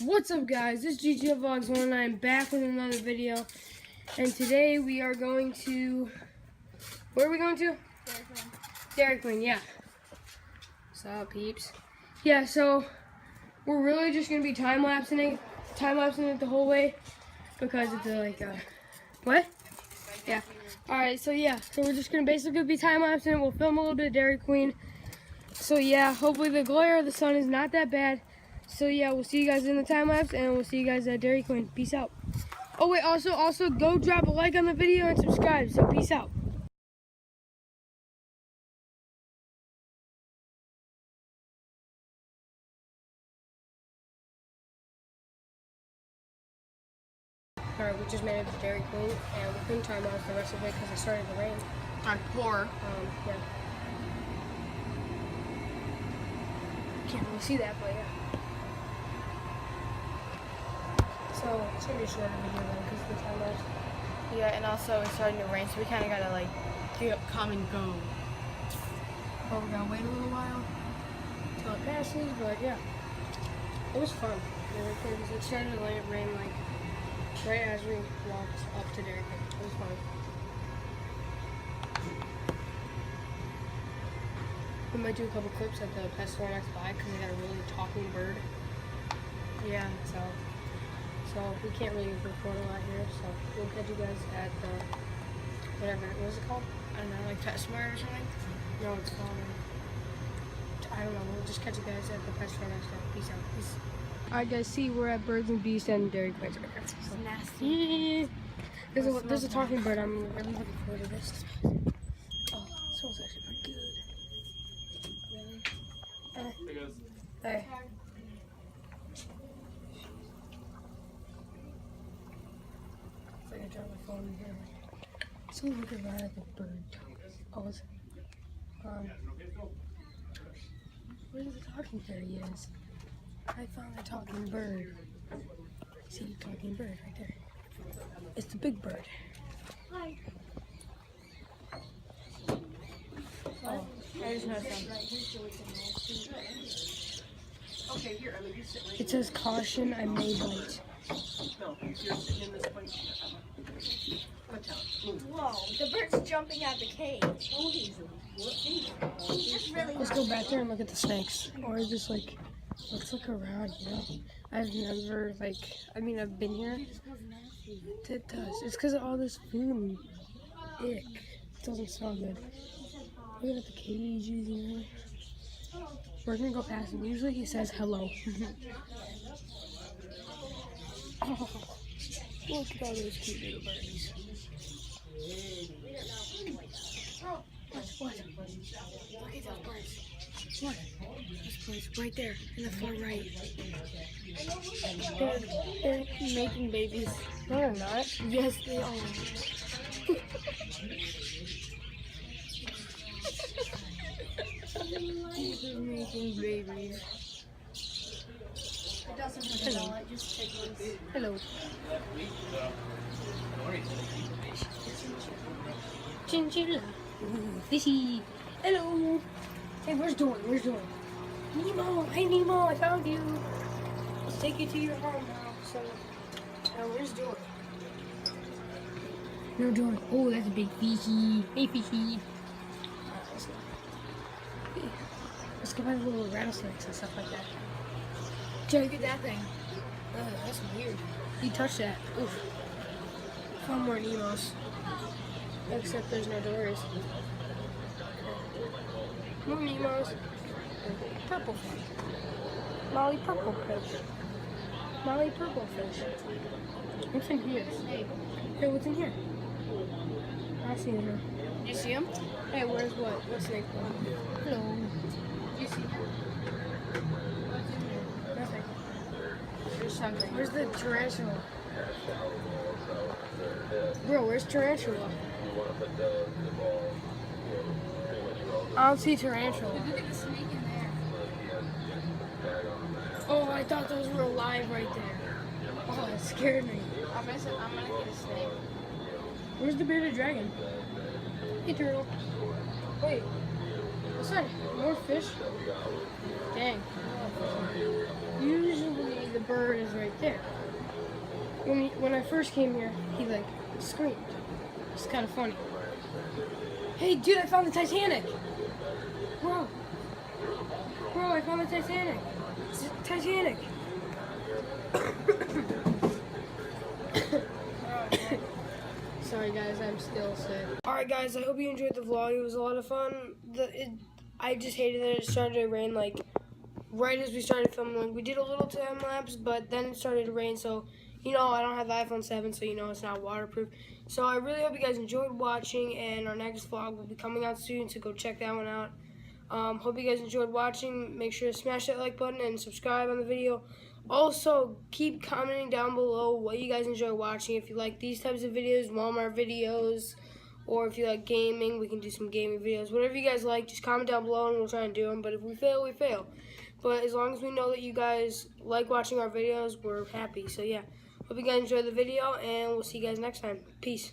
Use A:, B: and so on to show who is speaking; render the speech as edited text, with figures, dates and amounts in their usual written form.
A: What's up, guys? This is GTO Vlogs 1 and I'm back with another video. And today we are going to... Where are we going to? Dairy Queen, yeah. What's up, peeps? Yeah, so we're really just going to be time-lapsing it the whole way because it's like, what? Yeah. Alright, so yeah. So we're just going to basically be time-lapsing it. We'll film a little bit of Dairy Queen. So yeah, hopefully the glare of the sun is not that bad. So yeah, we'll see you guys in the time lapse, and we'll see you guys at Dairy Queen. Peace out. Oh wait, also go drop a like on the video and subscribe. So peace out. Alright, we just made it to Dairy Queen, and we couldn't time lapse the rest of it because it started to rain.
B: On pour.
A: Yeah. Can't really see that, but yeah. So it's gonna be a shorter video though because of the time lapse.
B: Yeah, and also it's starting to rain, so we kind of gotta like come and go.
A: Oh, we gotta wait a little while until it passes, but yeah, it was fun. It started to rain like right as we walked up to Dairy Queen. It was fun. We might do a couple clips at the pet store next by because they got a really talking bird.
B: Yeah.
A: So we can't really record a lot here, so we'll catch you guys at the, whatever, what is it called?
B: I don't know, like Pet Smart or something?
A: No, it's called, I don't know, we'll just catch you guys at the pet store next time. Peace out. Peace. Alright guys, see, we're at Birds and Beasts and Dairy Queen right now.
B: It's nasty.
A: There's a talking bird, I'm really looking forward to this. Oh, this smells actually pretty good. Really? Hey. I drop my phone in here. So looking around at the bird. Oh, it's, where's the talking bird? He is. I found the talking bird. See the talking bird right there. It's the big bird. Hi.
B: Oh, I just noticed
C: Okay, here, I mean, you sit right
A: It says caution, I may bite.
C: No, you're sitting in this place. Put down. Move.
D: Whoa, the bird's jumping out of the cage.
C: Oh,
A: Let's go back there and look at the snakes. Or just like, let's look around, you know? I've never, like, I mean, I've been here. It does. It's because of all this food and ick. It doesn't smell good. Look at the cages, you know? We're gonna go past him. Usually he says hello. Oh, look at all those cute little birdies. What? Look at those birds. What? Those birds right there in the far right. They're making babies. No, they're not. Yes, they are. They're making babies.
D: It doesn't smell, it just tickles.
A: Hello. Chinchilla. Fishy. Hello. Hey, where's Dory? Where's Dory? Nemo. Hey, Nemo. I found you. Let's take you to your home now. So, where's Dory? No Dory. Oh, that's a big fishy. Hey, fishy. Let's go find little rattlesnakes and stuff like that. Joe, look at that thing. Oh, that's weird. You touched that. Oof. Found more Nemos. Except there's no Dories. More Nemos. Purple fish. Molly purple fish. Molly purple fish. What's in here? Hey, what's in here? I see it here.
B: You see him?
A: Hey, where's what? What's snake one? Hello.
B: You see him?
A: Nothing.
B: There's something.
A: Where's the tarantula? Bro, where's tarantula? I don't see tarantula.
D: Look at the snake in there.
A: Oh, I thought those were alive right there. Oh, that scared me.
B: I'm gonna get a snake.
A: Where's the bearded dragon? Hey, turtle. Wait. What's that? More fish? Dang. Usually the bird is right there. When I first came here, he like screamed. It's kind of funny. Hey, dude, I found the Titanic. Bro, I found the Titanic. It's the Titanic. Sorry guys, I'm still sick. Alright guys, I hope you enjoyed the vlog. It was a lot of fun. I just hated that it started to rain like right as we started filming. Like, we did a little time lapse, but then it started to rain, so you know I don't have the iPhone 7, so you know it's not waterproof. So I really hope you guys enjoyed watching, and our next vlog will be coming out soon, so go check that one out. Hope you guys enjoyed watching. Make sure to smash that like button and subscribe on the video. Also, keep commenting down below what you guys enjoy watching. If you like these types of videos, Walmart videos, or if you like gaming, we can do some gaming videos. Whatever you guys like, just comment down below and we'll try and do them. But if we fail, we fail. But as long as we know that you guys like watching our videos, we're happy. So yeah, hope you guys enjoyed the video, and we'll see you guys next time. Peace.